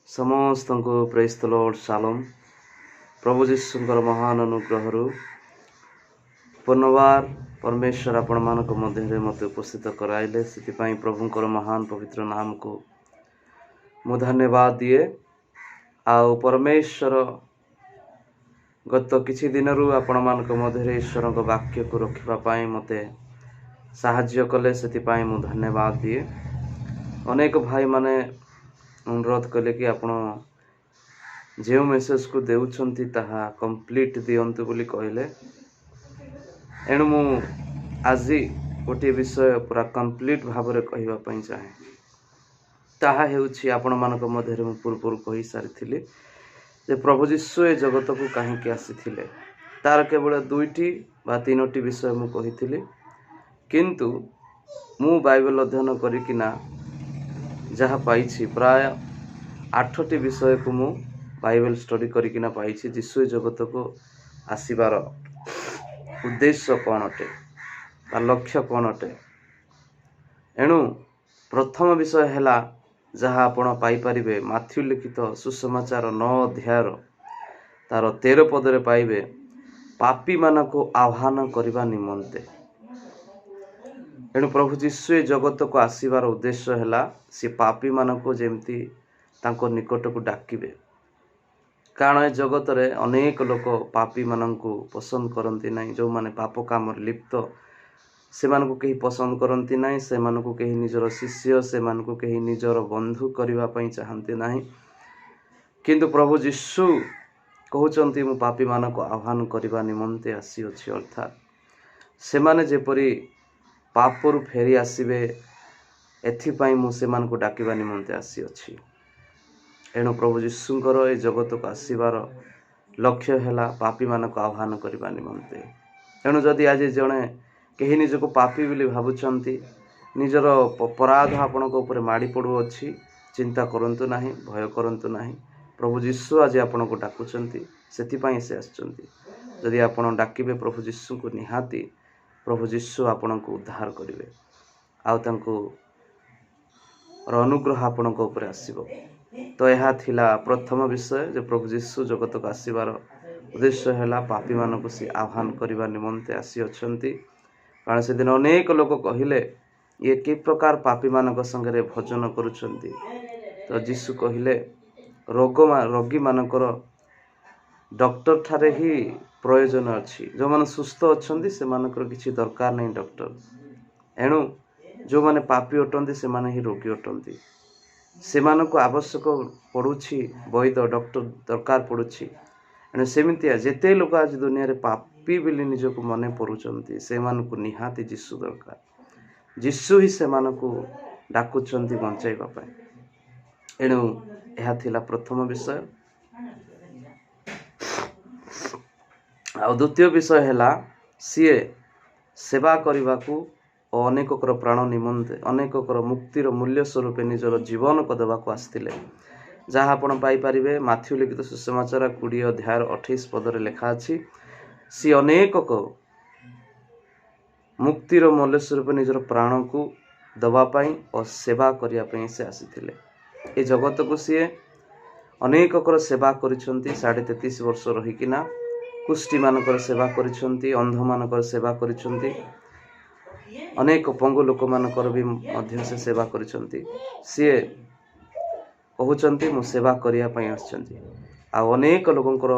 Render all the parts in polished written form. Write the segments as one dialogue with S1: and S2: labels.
S1: समस्त को praise the Lord shalom. प्रभु जीशुंकर महान अनुग्रह पुनर्बार परमेश्वर आपण मानक मध्य मत उपस्थित कराइले से प्रभुंकर महान पवित्र नाम को मु धन्यवाद दिए। आउ परमेश्वर गत किछि दिन आपण मानक मध्य ईश्वर वाक्य को रखापी मते साहाय्य कले से मु धन्यवाद दिए। अनेक भाई माने अनुरोध कले कि आपण जो मेसेज को देउछंती ताहा कंप्लीट दियंतु बोली कहले। एणु मु आज गोटे विषय पूरा कंप्लीट भाव में कहवा पई चाहे। ताहा हेउछि आपण मानक मध्य मु पूर्व कहि सारिथिली जे प्रभु यीशु ए जगत को काहेकि आसीथिले। तार केवल दुईटी बा तीनोटी विषय मु कहिथिली, किंतु मु बाइबल अध्ययन करिकिना जहाँ पाइछि प्राय 8टी विषय को मु बाइबल स्टडी करिकिना पाइछि। यीशु जगत को आसीबार उद्देश्य कौन अटे बा लक्ष्य कौन अटे। एणु प्रथम विषय हैला जहाँ आपण पाई परिबे माथ्यू लिखित सुसमाचार 9 अध्याय तार 13 पद रे पाइबे, पापी मानको आह्वान करबा निमंते। एणु प्रभु यीशु जगत को आसीबार उद्देश्य हैला से पापी मानको जेमती तांको निकट को डाकिबे। कारण ए जगत रे अनेक लोक पापी माननको पसंद करती नहीं। जो माने पाप काम लिप्त से माननको कहीं पसंद करती नहीं। से माननको कहीं निजर शिष्य से माननको कहीं निजर बंधु करबा पई चाहंती नहीं। किंतु प्रभु यीशु कहउचंती मु पापी मानको आह्वान करबा निमंते आसी अछि। अर्थात से माने जेपरी पापरु फेरी आसीबे एथिपाई मु से मानको डाकिबा निमंते आसी अछि। एणु प्रभु यीशुंकर ए जगत को आसीबार लक्ष्य हैला पापी मानको आह्वान करबा निमंते। एणु जदि आज जणे केही निजको पापी बोली भाबुचंती, निजर अपराध आपणक ऊपर माड़ी पड़ू अछि, चिंता करंतु नाही, भय करंतु नाही। प्रभु यीशु आज आपणको डाकुचंती, सेथिपाई से आछंती। जदि आपण डाकिबे प्रभु यीशु को निहाती प्रभु यीशु आपणको उद्धार करिवे। आउ तांको अनुग्रह आपणको ऊपर आसीबो। तो यह थिला प्रथम विषय जे प्रभु यीशु जगत को आसीबार उद्देश्य हैला पापी मानको से आह्वान करबा निमंते आसी अछंती। कारण से दिन अनेक लोक कहिले ये कि प्रकार पापी मानक संगे भजन करुछंती। तो यीशु कहिले रोगी मानकर डॉक्टर ठारे ही प्रयोजन अछि। जो माने सुस्थ अछंती से मानकर किछि दरकार नहीं डॉक्टर। एणु जो माने पापी अटंती से माने ही रोगी अटंती। से मानको आवश्यक पड़ुछि वैद्य डॉक्टर दरकार पड़ुछि। एणु सेमितिया जेते लोक आज दुनिया रे पापी बिली निजको मने पड़ुचंती से मानको निहाती यीशु दरकार। यीशु ही से मानको डाकुचंती बंचाइबा पय। एणु एहा थिला प्रथम विषय। आ द्वितीय विषय हैला सीए सेवा करबाकू और अनेकर प्राण निमंते अनेकर मुक्तिर मूल्य स्वरूप निजर जीवन को देवा को आसथिले। जहाँ आपण पाई परिबे माथ्यू लिखित सुसमाचार 20 अध्याय 28 पद रे लिखा अछि, सी अनेक को मुक्तिर मूल्य स्वरूप निजर प्राण को दवा पाई और सेवा करिया पई से आसीथिले। ए जगत को सी अनेकर सेवा करिसंती। 33.5 वर्ष रहिकिना कुष्ठी मानकर सेवा करिसंती, अंध मानकर सेवा करिसंती, अनेक पंगु लोक मानकर भी मध्य से सेवा करिसंती। सी कहउचंती मु सेवा करिया पई आछंती। आ अनेक लोकंकर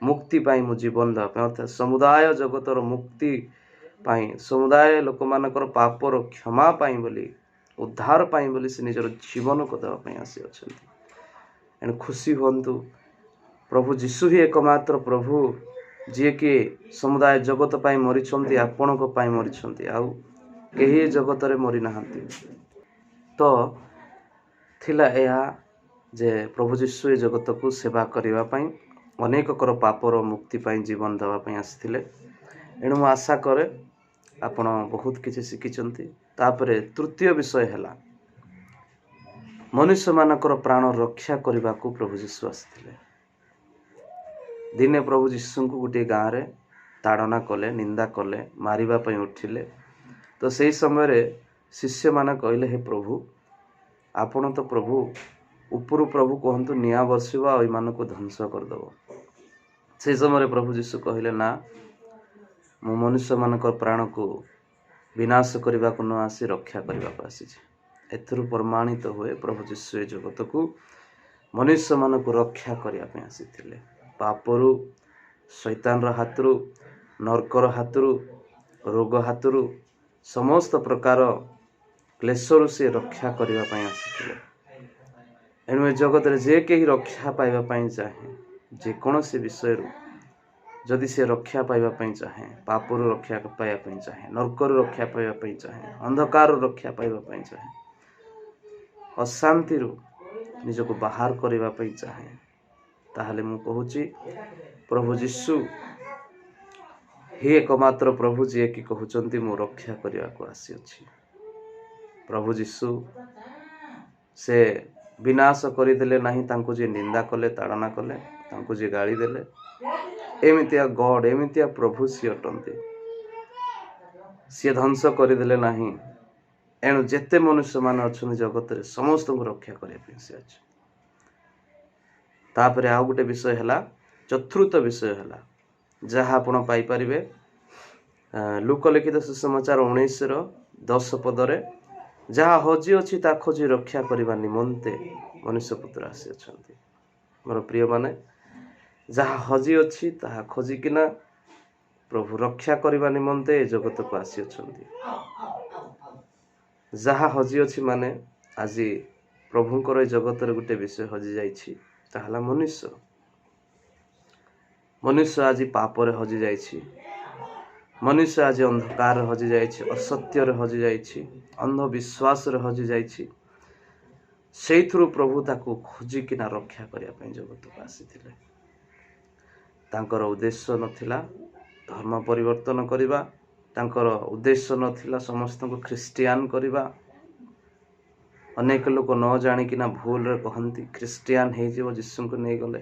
S1: मुक्ति पाई मु जीवन दा पई, अर्थात समुदाय जगतर मुक्ति पाई, समुदाय लोक मानकर पापर क्षमा पाई बोली, उद्धार पाई बोली से निजर जीवन को देवा पई आसी अछंती। एन खुशी होंतु प्रभु यीशु ही एकमात्र प्रभु जे कि समुदाय जगत पाई मरिछंती, आपण को पाई मरिछंती। आउ केही जगत रे मरि नाहंती। तो थिला एहा जे प्रभु यीशु जगत को सेवा करिवा पई अनेक कर पापर मुक्ति पाई जीवन देवा पई आसीथिले। एणु मु आशा करे आपण बहुत किछि शिखिचंती। तापरे तृतीय विषय हैला मनुष्य मानकर प्राण रक्षा करबा को प्रभु यीशु आसीथिले। दिने प्रभु यीशु को गोटे गाँव रे ताड़ना कले, निंदा कले, मारिबा पई उठिले। तो सही समय रे शिष्य माने कहले, हे प्रभु आपण तो प्रभु ଉପରୁ ପ୍ରଭୁ କୁହନ୍ତୁ ନିଆଁ ବର୍ଷିବ ଆଉ ଏମାନଙ୍କୁ ଧ୍ୱଂସ କରିଦେବ। ସେହି ସମୟରେ ପ୍ରଭୁ ଯୀଶୁ କହିଲେ, ନା, ମୁଁ ମନୁଷ୍ୟମାନଙ୍କର ପ୍ରାଣକୁ ବିନାଶ କରିବାକୁ ନ ଆସି ରକ୍ଷା କରିବାକୁ ଆସିଛି। ଏଥିରୁ ପ୍ରମାଣିତ ହୁଏ ପ୍ରଭୁ ଯୀଶୁ ଏ ଜଗତକୁ ମନୁଷ୍ୟମାନଙ୍କୁ ରକ୍ଷା କରିବା ପାଇଁ ଆସିଥିଲେ। ପାପରୁ, ଶୈତାନର ହାତରୁ, ନର୍କର ହାତରୁ, ରୋଗ ହାତରୁ, ସମସ୍ତ ପ୍ରକାର କ୍ଲେଶରୁ ସେ ରକ୍ଷା କରିବା ପାଇଁ ଆସିଥିଲେ। ଏଣୁ ଏ ଜଗତରେ ଯେ କେହି ରକ୍ଷା ପାଇବା ପାଇଁ ଚାହେଁ, ଯେକୌଣସି ବିଷୟରୁ ଯଦି ସେ ରକ୍ଷା ପାଇବା ପାଇଁ ଚାହେଁ, ପାପରୁ ରକ୍ଷା ପାଇବା ପାଇଁ ଚାହେଁ, ନର୍କରୁ ରକ୍ଷା ପାଇବା ପାଇଁ ଚାହେଁ, ଅନ୍ଧକାରରୁ ରକ୍ଷା ପାଇବା ପାଇଁ ଚାହେଁ, ଅଶାନ୍ତିରୁ ନିଜକୁ ବାହାର କରିବା ପାଇଁ ଚାହେଁ, ତାହେଲେ ମୁଁ କହୁଛି ପ୍ରଭୁ ଯୀଶୁ ହିଁ ଏକମାତ୍ର ପ୍ରଭୁ, ଯିଏକି କହୁଛନ୍ତି ମୁଁ ରକ୍ଷା କରିବାକୁ ଆସିଅଛି। ପ୍ରଭୁ ଯୀଶୁ ସେ ବିନାଶ କରିଦେଲେ ନାହିଁ ତାଙ୍କୁ ଯିଏ ନିନ୍ଦା କଲେ, ତାଡ଼ନା କଲେ, ତାଙ୍କୁ ଯିଏ ଗାଳି ଦେଲେ। ଏମିତିଆ ଗଡ୍, ଏମିତିଆ ପ୍ରଭୁ ସିଏ ଅଟନ୍ତି। ସିଏ ଧ୍ୱଂସ କରିଦେଲେ ନାହିଁ। ଏଣୁ ଯେତେ ମନୁଷ୍ୟମାନେ ଅଛନ୍ତି ଜଗତରେ ସମସ୍ତଙ୍କୁ ରକ୍ଷା କରିବା ପାଇଁ ସେ ଅଛି। ତାପରେ ଆଉ ଗୋଟେ ବିଷୟ ହେଲା, ଚତୁର୍ଥ ବିଷୟ ହେଲା, ଯାହା ଆପଣ ପାଇପାରିବେ ଲୁକ ଲିଖିତ ସୁସମାଚାର 19:10 ଯାହା ହଜି ଅଛି ତା ଖୋଜି ରକ୍ଷା କରିବା ନିମନ୍ତେ ମନୁଷ୍ୟ ପୁତ୍ର ଆସିଅଛନ୍ତି। ମୋର ପ୍ରିୟମାନେ, ଯାହା ହଜି ଅଛି ତାହା ଖୋଜିକିନା ପ୍ରଭୁ ରକ୍ଷା କରିବା ନିମନ୍ତେ ଏ ଜଗତକୁ ଆସିଅଛନ୍ତି। ଯାହା ହଜି ଅଛି ମାନେ ଆଜି ପ୍ରଭୁଙ୍କର ଏ ଜଗତରେ ଗୋଟେ ବିଷୟ ହଜିଯାଇଛି, ତାହା ହେଲା ମନୁଷ୍ୟ। ମନୁଷ୍ୟ ଆଜି ପାପରେ ହଜିଯାଇଛି। ମନୁଷ୍ୟ ଆଜି ଅନ୍ଧକାରରେ ହଜିଯାଇଛି, ଅସତ୍ୟରେ ହଜିଯାଇଛି, ଅନ୍ଧବିଶ୍ୱାସରେ ହଜିଯାଇଛି। ସେଇଥିରୁ ପ୍ରଭୁ ତାକୁ ଖୋଜିକିନା ରକ୍ଷା କରିବା ପାଇଁ ଜଗତକୁ ଆସିଥିଲେ। ତାଙ୍କର ଉଦ୍ଦେଶ୍ୟ ନଥିଲା ଧର୍ମ ପରିବର୍ତ୍ତନ କରିବା, ତାଙ୍କର ଉଦ୍ଦେଶ୍ୟ ନଥିଲା ସମସ୍ତଙ୍କୁ ଖ୍ରୀଷ୍ଟିଆନ କରିବା। ଅନେକ ଲୋକ ନ ଜାଣିକିନା ଭୁଲରେ କହନ୍ତି ଖ୍ରୀଷ୍ଟିଆନ ହେଇଯିବ ଯୀଶୁଙ୍କୁ ନେଇଗଲେ।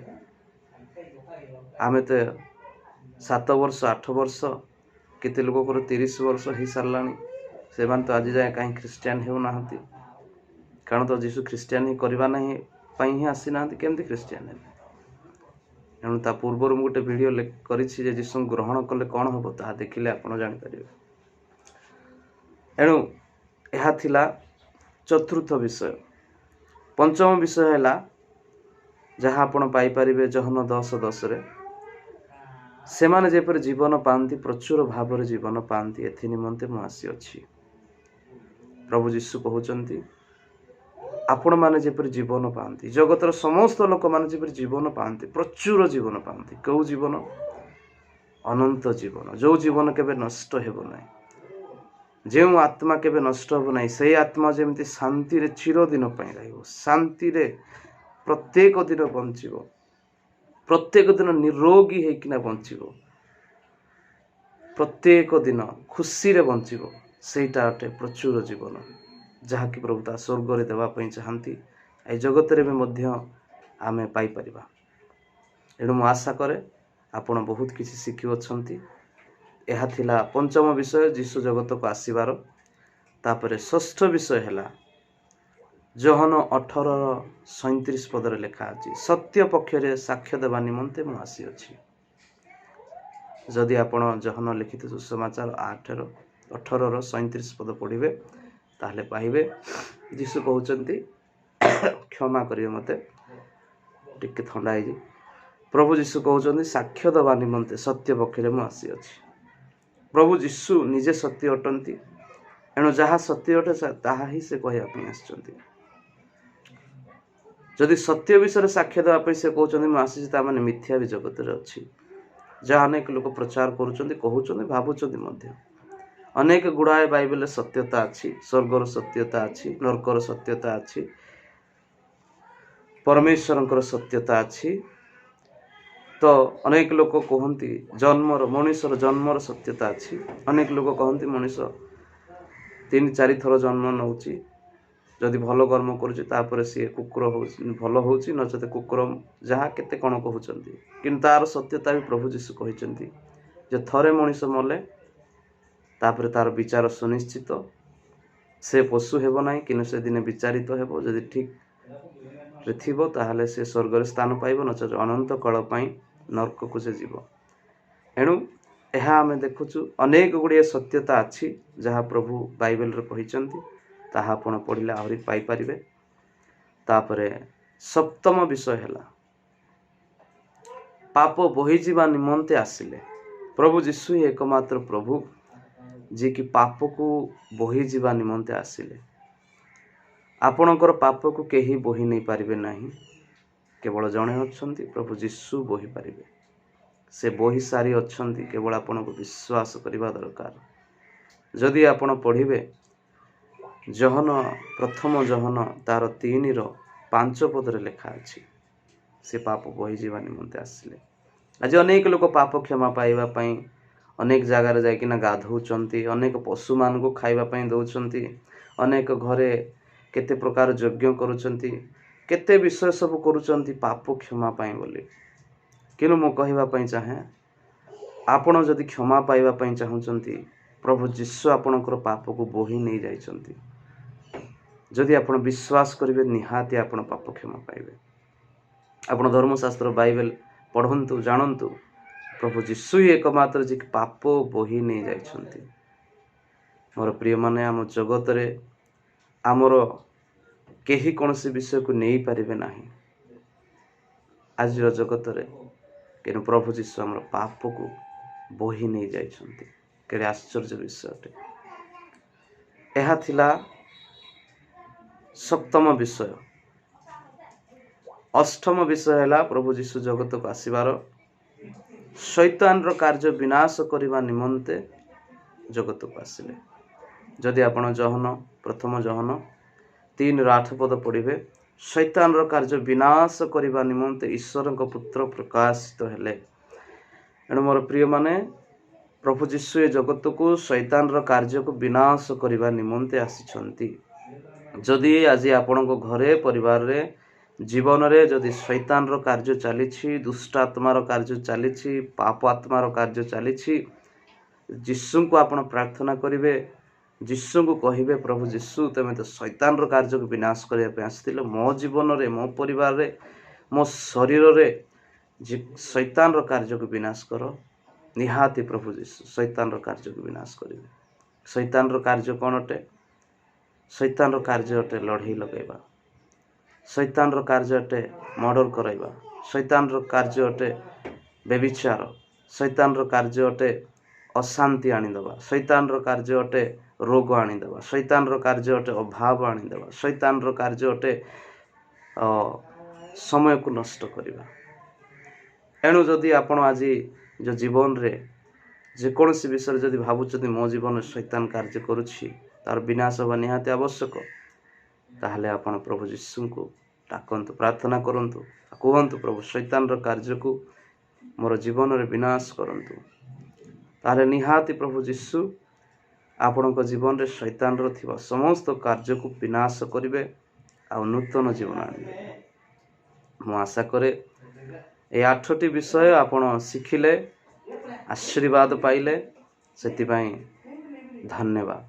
S1: ଆମେ ତ 7 ବର୍ଷ 8 ବର୍ଷ, କେତେ ଲୋକଙ୍କର 30 ବର୍ଷ ହେଇସାରିଲାଣି, ସେମାନେ ତ ଆଜି ଯାଏ କାହିଁ ଖ୍ରୀଷ୍ଟିଆନ ହେଉନାହାନ୍ତି। କାରଣ ତ ଯୀଶୁ ଖ୍ରୀଷ୍ଟିଆନ ହିଁ କରିବା ନାହିଁ ପାଇଁ ହିଁ ଆସିନାହାନ୍ତି, କେମିତି ଖ୍ରୀଷ୍ଟିଆନ ହେବେ? ଏଣୁ ତା ପୂର୍ବରୁ ମୁଁ ଗୋଟେ ଭିଡ଼ିଓ କରିଛି ଯେ ଯୀଶୁଙ୍କୁ ଗ୍ରହଣ କଲେ କ'ଣ ହେବ, ତାହା ଦେଖିଲେ ଆପଣ ଜାଣିପାରିବେ। ଏଣୁ ଏହା ଥିଲା ଚତୁର୍ଥ ବିଷୟ। ପଞ୍ଚମ ବିଷୟ ହେଲା, ଯାହା ଆପଣ ପାଇପାରିବେ ଯୋହନ 10:10 ସେମାନେ ଯେପରି ଜୀବନ ପାଆନ୍ତି, ପ୍ରଚୁର ଭାବରେ ଜୀବନ ପାଆନ୍ତି, ଏଥି ନିମନ୍ତେ ମୁଁ ଆସିଅଛି। ପ୍ରଭୁ ଯୀଶୁ କହୁଛନ୍ତି ଆପଣମାନେ ଯେପରି ଜୀବନ ପାଆନ୍ତି, ଜଗତର ସମସ୍ତ ଲୋକମାନେ ଯେପରି ଜୀବନ ପାଆନ୍ତି, ପ୍ରଚୁର ଜୀବନ ପାଆନ୍ତି। କେଉଁ ଜୀବନ? ଅନନ୍ତ ଜୀବନ, ଯେଉଁ ଜୀବନ କେବେ ନଷ୍ଟ ହେବ ନାହିଁ, ଯେଉଁ ଆତ୍ମା କେବେ ନଷ୍ଟ ହେବ ନାହିଁ, ସେହି ଆତ୍ମା ଯେମିତି ଶାନ୍ତିରେ ଚିରଦିନ ପାଇଁ ରହିବ, ଶାନ୍ତିରେ ପ୍ରତ୍ୟେକ ଦିନ ବଞ୍ଚିବ, ପ୍ରତ୍ୟେକ ଦିନ ନିରୋଗୀ ହେଇକିନା ବଞ୍ଚିବ, ପ୍ରତ୍ୟେକ ଦିନ ଖୁସିରେ ବଞ୍ଚିବ। ସେଇଟା ଅଟେ ପ୍ରଚୁର ଜୀବନ, ଯାହାକି ପ୍ରଭୁ ତା ସ୍ୱର୍ଗରେ ଦେବା ପାଇଁ ଚାହାନ୍ତି। ଏ ଜଗତରେ ବି ମଧ୍ୟ ଆମେ ପାଇପାରିବା। ଏଣୁ ମୁଁ ଆଶା କରେ ଆପଣ ବହୁତ କିଛି ଶିଖିଅଛନ୍ତି। ଏହା ଥିଲା ପଞ୍ଚମ ବିଷୟ, ଯୀଶୁ ଜଗତକୁ ଆସିବାର। ତାପରେ ଷଷ୍ଠ ବିଷୟ ହେଲା ଯୋହନ 18:37 ଲେଖା ଅଛି, ସତ୍ୟ ପକ୍ଷରେ ସାକ୍ଷ୍ୟ ଦେବା ନିମନ୍ତେ ମୁଁ ଆସିଅଛି। ଯଦି ଆପଣ ଯୋହନ ଲିଖିତ ସୁସମାଚାର 18:37 ପଢ଼ିବେ ତାହେଲେ ପାଇବେ। ଯୀଶୁ କହୁଛନ୍ତି, କ୍ଷମା କରିବେ ମୋତେ, ଟିକେ ଥଣ୍ଡା ହେଇଛି। ପ୍ରଭୁ ଯୀଶୁ କହୁଛନ୍ତି ସାକ୍ଷ୍ୟ ଦେବା ନିମନ୍ତେ ସତ୍ୟ ପକ୍ଷରେ ମୁଁ ଆସିଅଛି। ପ୍ରଭୁ ଯୀଶୁ ନିଜେ ସତ୍ୟ ଅଟନ୍ତି। ଏଣୁ ଯାହା ସତ୍ୟ ଅଟେ ତାହା ହିଁ ସେ କହିବା ପାଇଁ ଆସିଛନ୍ତି। ଯଦି ସତ୍ୟ ବିଷୟରେ ସାକ୍ଷ୍ୟ ଦେବା ପାଇଁ ସେ କହୁଛନ୍ତି ମୁଁ ଆସିଛି, ତାମାନେ ମିଥ୍ୟା ବି ଜଗତରେ ଅଛି, ଯାହା ଅନେକ ଲୋକ ପ୍ରଚାର କରୁଛନ୍ତି, କହୁଛନ୍ତି, ଭାବୁଛନ୍ତି ମଧ୍ୟ। ଅନେକ ଗୁଡ଼ାଏ ବାଇବେଲରେ ସତ୍ୟତା ଅଛି, ସ୍ୱର୍ଗର ସତ୍ୟତା ଅଛି, ନର୍କର ସତ୍ୟତା ଅଛି, ପରମେଶ୍ୱରଙ୍କର ସତ୍ୟତା ଅଛି। ତ ଅନେକ ଲୋକ କହନ୍ତି ମଣିଷର ଜନ୍ମର ସତ୍ୟତା ଅଛି। ଅନେକ ଲୋକ କହନ୍ତି ମଣିଷ 3-4 ଥର ଜନ୍ମ ନେଉଛି, ଯଦି ଭଲ କର୍ମ କରୁଛି ତାପରେ ସିଏ କୁକୁର ହେଉଛି, ଭଲ ହେଉଛି, ନଚେତ କୁକୁର, ଯାହା କେତେ କ'ଣ କହୁଛନ୍ତି। କିନ୍ତୁ ତାର ସତ୍ୟତା ବି ପ୍ରଭୁ ଯୀଶୁ କହିଛନ୍ତି ଯେ ଥରେ ମଣିଷ ମଲେ ତାପରେ ତାର ବିଚାର ସୁନିଶ୍ଚିତ। ସେ ପଶୁ ହେବ ନାହିଁ, କିନ୍ତୁ ସେ ଦିନେ ବିଚାରିତ ହେବ। ଯଦି ଠିକ୍ ଥିବ ତାହେଲେ ସେ ସ୍ୱର୍ଗରେ ସ୍ଥାନ ପାଇବ, ନଚେତ୍ ଅନନ୍ତ କାଳ ପାଇଁ ନର୍କକୁ ସେ ଯିବ। ଏଣୁ ଏହା ଆମେ ଦେଖୁଛୁ ଅନେକ ଗୁଡ଼ିଏ ସତ୍ୟତା ଅଛି ଯାହା ପ୍ରଭୁ ବାଇବେଲରେ କହିଛନ୍ତି, ତାହା ଆପଣ ପଢ଼ିଲେ ଆହୁରି ପାଇପାରିବେ। ତାପରେ ସପ୍ତମ ବିଷୟ ହେଲା ପାପ ବୋହିଯିବା ନିମନ୍ତେ ଆସିଲେ। ପ୍ରଭୁ ଯୀଶୁ ହିଁ ଏକମାତ୍ର ପ୍ରଭୁ ଯିଏକି ପାପକୁ ବୋହିଯିବା ନିମନ୍ତେ ଆସିଲେ। ଆପଣଙ୍କର ପାପକୁ କେହି ବୋହି ନେଇପାରିବେ ନାହିଁ, କେବଳ ଜଣେ ଅଛନ୍ତି, ପ୍ରଭୁ ଯୀଶୁ ବୋହି ପାରିବେ। ସେ ବୋହି ସାରି ଅଛନ୍ତି, କେବଳ ଆପଣଙ୍କୁ ବିଶ୍ୱାସ କରିବା ଦରକାର। ଯଦି ଆପଣ ପଢ଼ିବେ ପ୍ରଥମ ଜହନ ତାର 3:5 ଲେଖା ଅଛି, ସେ ପାପ ବୋହିଯିବା ନିମନ୍ତେ ଆସିଲେ। ଆଜି ଅନେକ ଲୋକ ପାପ କ୍ଷମା ପାଇବା ପାଇଁ ଅନେକ ଜାଗାରେ ଯାଇକିନା ଗାଧଉଛନ୍ତି, ଅନେକ ପଶୁମାନଙ୍କୁ ଖାଇବା ପାଇଁ ଦେଉଛନ୍ତି, ଅନେକ ଘରେ କେତେ ପ୍ରକାର ଯଜ୍ଞ କରୁଛନ୍ତି, କେତେ ବିଷୟ ସବୁ କରୁଛନ୍ତି ପାପ କ୍ଷମା ପାଇଁ ବୋଲି। କିନ୍ତୁ ମୁଁ କହିବା ପାଇଁ ଚାହେଁ, ଆପଣ ଯଦି କ୍ଷମା ପାଇବା ପାଇଁ ଚାହୁଁଛନ୍ତି, ପ୍ରଭୁ ଯୀଶୁ ଆପଣଙ୍କର ପାପକୁ ବୋହି ନେଇ ଯାଇଛନ୍ତି। ଯଦି ଆପଣ ବିଶ୍ୱାସ କରିବେ, ନିହାତି ଆପଣ ପାପ କ୍ଷମା ପାଇବେ। ଆପଣ ଧର୍ମଶାସ୍ତ୍ର ବାଇବେଲ ପଢ଼ନ୍ତୁ, ଜାଣନ୍ତୁ, ପ୍ରଭୁ ଯୀଶୁ ହିଁ ଏକମାତ୍ର ଯିଏକି ପାପ ବୋହି ନେଇ ଯାଇଛନ୍ତି। ମୋର ପ୍ରିୟମାନେ, ଆମ ଜଗତରେ ଆମର କେହି କୌଣସି ବିଷୟକୁ ନେଇପାରିବେ ନାହିଁ ଆଜିର ଜଗତରେ, କିନ୍ତୁ ପ୍ରଭୁ ଯୀଶୁ ଆମର ପାପକୁ ବୋହି ନେଇ ଯାଇଛନ୍ତି। କେତେ ଆଶ୍ଚର୍ଯ୍ୟ ବିଷୟଟେ। ଏହା ଥିଲା ସପ୍ତମ ବିଷୟ। ଅଷ୍ଟମ ବିଷୟ ହେଲା ପ୍ରଭୁ ଯୀଶୁ ଜଗତକୁ ଆସିବାର, ଶୈତାନର କାର୍ଯ୍ୟ ବିନାଶ କରିବା ନିମନ୍ତେ ଜଗତକୁ ଆସିଲେ। ଯଦି ଆପଣ ପ୍ରଥମ ଜହନ 3:8 ପଢ଼ିବେ, ଶୈତାନର କାର୍ଯ୍ୟ ବିନାଶ କରିବା ନିମନ୍ତେ ଈଶ୍ୱରଙ୍କ ପୁତ୍ର ପ୍ରକାଶିତ ହେଲେ। ଏଣୁ ମୋର ପ୍ରିୟମାନେ, ପ୍ରଭୁ ଯୀଶୁ ଏ ଜଗତକୁ ଶୈତାନର କାର୍ଯ୍ୟକୁ ବିନାଶ କରିବା ନିମନ୍ତେ ଆସିଛନ୍ତି। ଯଦି ଆଜି ଆପଣଙ୍କ ଘରେ, ପରିବାରରେ, ଜୀବନରେ ଯଦି ଶୈତାନର କାର୍ଯ୍ୟ ଚାଲିଛି, ଦୁଷ୍ଟ ଆତ୍ମାର କାର୍ଯ୍ୟ ଚାଲିଛି, ପାପ ଆତ୍ମାର କାର୍ଯ୍ୟ ଚାଲିଛି, ଯୀଶୁଙ୍କୁ ଆପଣ ପ୍ରାର୍ଥନା କରିବେ, ଯୀଶୁଙ୍କୁ କହିବେ, ପ୍ରଭୁ ଯୀଶୁ, ତୁମେ ତ ଶୈତାନର କାର୍ଯ୍ୟକୁ ବିନାଶ କରିବା ପାଇଁ ଆସିଥିଲ। ମୋ ଜୀବନରେ, ମୋ ପରିବାରରେ, ମୋ ଶରୀରରେ ଶୈତାନର କାର୍ଯ୍ୟକୁ ବିନାଶ କର। ନିହାତି ପ୍ରଭୁ ଯୀଶୁ ଶୈତାନର କାର୍ଯ୍ୟକୁ ବିନାଶ କରିବେ। ଶୈତାନର କାର୍ଯ୍ୟ କ'ଣ ଅଟେ? ଶୈତାନର କାର୍ଯ୍ୟ ଅଟେ ଲଢ଼େଇ ଲଗାଇବା, ଶୈତାନର କାର୍ଯ୍ୟ ଅଟେ ମର୍ଡର କରାଇବା, ଶୈତାନର କାର୍ଯ୍ୟ ଅଟେ ବ୍ୟଭିଚାର, ଶୈତାନର କାର୍ଯ୍ୟ ଅଟେ ଅଶାନ୍ତି ଆଣିଦେବା, ଶୈତାନର କାର୍ଯ୍ୟ ଅଟେ ରୋଗ ଆଣିଦେବା, ଶୈତାନର କାର୍ଯ୍ୟ ଅଟେ ଅଭାବ ଆଣିଦେବା, ଶୈତାନର କାର୍ଯ୍ୟ ଅଟେ ସମୟକୁ ନଷ୍ଟ କରିବା। ଏଣୁ ଯଦି ଆପଣ ଆଜି ଜୀବନରେ ଯେକୌଣସି ବିଷୟରେ ଯଦି ଭାବୁଛନ୍ତି ମୋ ଜୀବନରେ ଶୈତାନ କାର୍ଯ୍ୟ କରୁଛି, ତାର ବିନାଶ ହେବା ନିହାତି ଆବଶ୍ୟକ, ତାହେଲେ ଆପଣ ପ୍ରଭୁ ଯୀଶୁଙ୍କୁ ଡାକନ୍ତୁ, ପ୍ରାର୍ଥନା କରନ୍ତୁ, କୁହନ୍ତୁ, ପ୍ରଭୁ ଶୈତାନର କାର୍ଯ୍ୟକୁ ମୋର ଜୀବନରେ ବିନାଶ କରନ୍ତୁ। ତାହେଲେ ନିହାତି ପ୍ରଭୁ ଯୀଶୁ ଆପଣଙ୍କ ଜୀବନରେ ଶୈତାନର ଥିବା ସମସ୍ତ କାର୍ଯ୍ୟକୁ ବିନାଶ କରିବେ ଆଉ ନୂତନ ଜୀବନ ଆଣିବେ। ମୁଁ ଆଶା କରେ এই 8ଟି ବିଷୟ ଆପଣ ଶିଖିଲେ, ଆଶୀର୍ବାଦ ପାଇଲେ। ସେଥିପାଇଁ ଧନ୍ୟବାଦ।